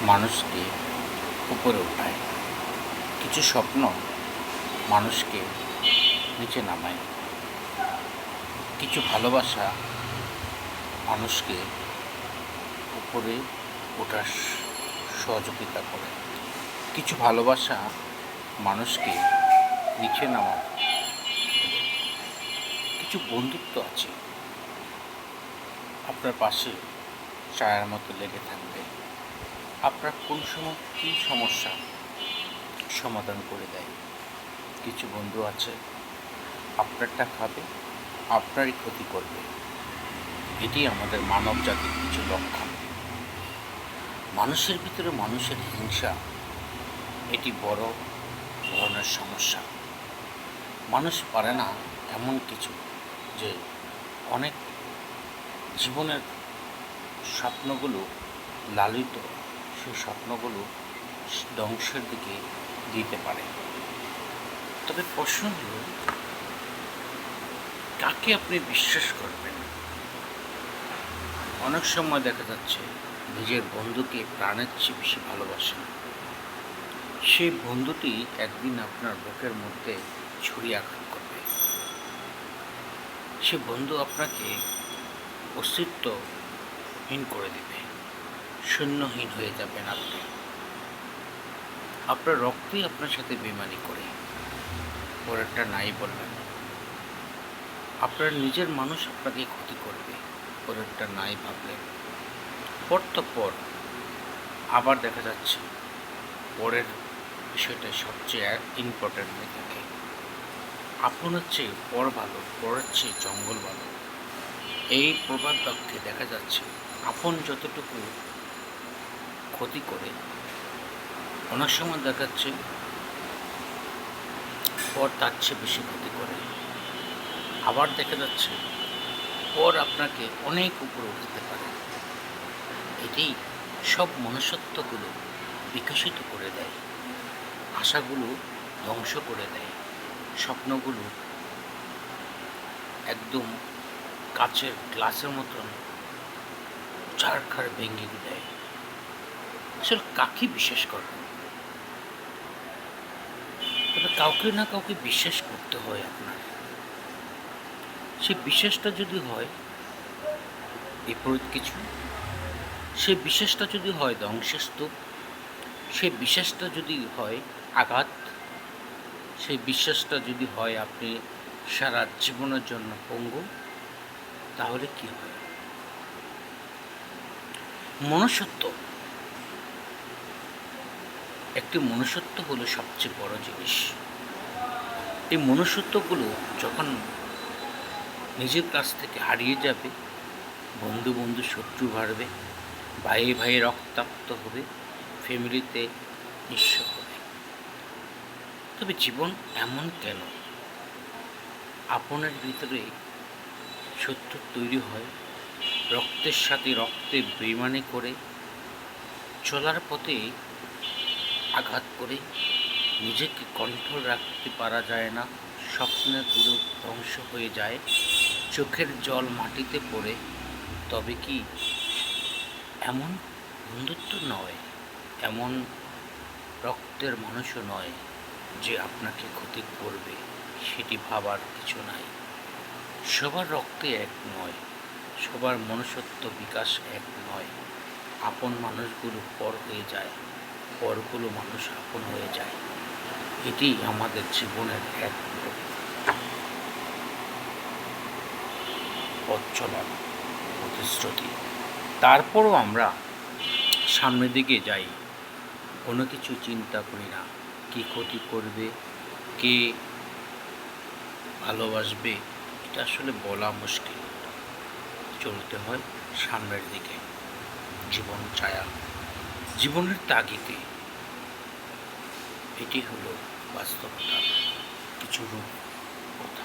মানুষকে উপরে ওঠায়, কিছু স্বপ্ন মানুষকে নিচে নামায়, কিছু ভালোবাসা মানুষকে উপরে ওঠার সহযোগিতা করে, কিছু ভালোবাসা মানুষকে নিচে নামায়। কিছু বন্ধুত্ব আছে আপনার পাশে ছায়ার মতো লেগে থাকবে, আপনার কোন সময় কী সমস্যা সমাধান করে দেয়। কিছু বন্ধু আছে আপনারটা খাবে, আপনারই ক্ষতি করবে। এটি আমাদের মানব জাতির কিছু লক্ষণ। মানুষের ভিতরে মানুষের হিংসা এটি বড় ধরনের সমস্যা। মানুষ পারে না এমন কিছু যে অনেক জীবনের স্বপ্নগুলো লালিত, সেই স্বপ্নগুলো ধ্বংসের দিকে দিতে পারে। তবে প্রশ্ন হল, কাকে আপনি বিশ্বাস করবেন? অনেক সময় দেখা যাচ্ছে নিজের বন্ধুকে প্রাণের চেয়ে বেশি ভালোবাসেন। সেই বন্ধুটি একদিন আপনার বুকের মধ্যে ছুরি আঘাত করবে। সে বন্ধু আপনাকে অস্তিত্বহীন করে দেবে, শূন্যহীন হয়ে যাবেন আপনি। আপনার রক্তই আপনার সাথে বেইমানি করে, পরেরটা নাই বলবেন। আপনার নিজের মানুষ আপনাকে ক্ষতি করবে, পরেরটা নাই ভাবলেন। পর তো পর আবার দেখা যাচ্ছে পরের বিষয়টা সবচেয়ে ইম্পর্ট্যান্ট হয়ে থাকে। আপনার চেয়ে পর ভালো, পরের চেয়ে জঙ্গল ভালো। এই প্রবাদ বাক্যে দেখা যাচ্ছে আপন যতটুকু ক্ষতি করে, অনেক সময় দেখাচ্ছে পর তার চেয়ে বেশি ক্ষতি করে। আবার দেখা যাচ্ছে পর আপনাকে অনেক উপরে উঠাতে পারে। এটি সব মনুষ্যত্বগুলো বিকশিত করে দেয়, আশাগুলো ধ্বংস করে দেয়, স্বপ্নগুলো একদম কাচের গ্লাসের মতন ছাড়খাড় ভেঙে দেয়। আসলে কাকে বিশ্বাস করবেন? তবে কাউকে না কাউকে বিশ্বাস করতে হয় আপনার। সে বিশ্বাসটা যদি হয় বিপরীত কিছু, সে বিশ্বাসটা যদি হয় ধ্বংসের স্তূপ, সে বিশ্বাসটা যদি হয় আঘাত, সেই বিশ্বাসটা যদি হয় আপনি সারা জীবনের জন্য পঙ্গু, তাহলে কি হয়? মনুষ্যত্ব, একটি মনুষ্যত্ব হলো সবচেয়ে বড় জিনিস। এই মনুষ্যত্বগুলো যখন নিজের কাছ থেকে হারিয়ে যাবে, বন্ধু বন্ধু শত্রু বাড়বে, ভাইয়ে ভাইয়ে রক্তাক্ত হবে, ফ্যামিলিতে নিঃস্ব হবে। তবে জীবন এমন কেন? আপনের ভিতরে শত্রু তৈরি হয়, রক্তের সাথে রক্তে বেইমানি করে, চলার পথে আঘাত করে, নিজেকে কন্ট্রোল রাখতে পারা যায় না, স্বপ্নগুলো ধ্বংস হয়ে যায়, চোখের জল মাটিতে পড়ে। তবে কি এমন বন্ধুত্ব নয়, এমন রক্তের মানুষও নয় যে আপনাকে ক্ষতি করবে, সেটি ভাবার কিছু নাই। সবার রক্তে এক নয়, সবার মনুষ্যত্ব বিকাশ এক নয়। আপন মানুষগুলো পর হয়ে যায়, পরগুলো মানুষ আপন হয়ে যায়। এটি আমাদের জীবনের এক পথ চলার প্রতিশ্রুতি। তারপরও আমরা সামনের দিকে যাই, কোনো কিছু চিন্তা করি না, কে ক্ষতি করবে, কে ভালোবাসবে, এটা আসলে বলা মুশকিল। চলতে হয় সামনের দিকে, জীবন ছায়া, জীবনের তাগিদে। এটি হলো বাস্তবতা, কিছু রূপ কথা।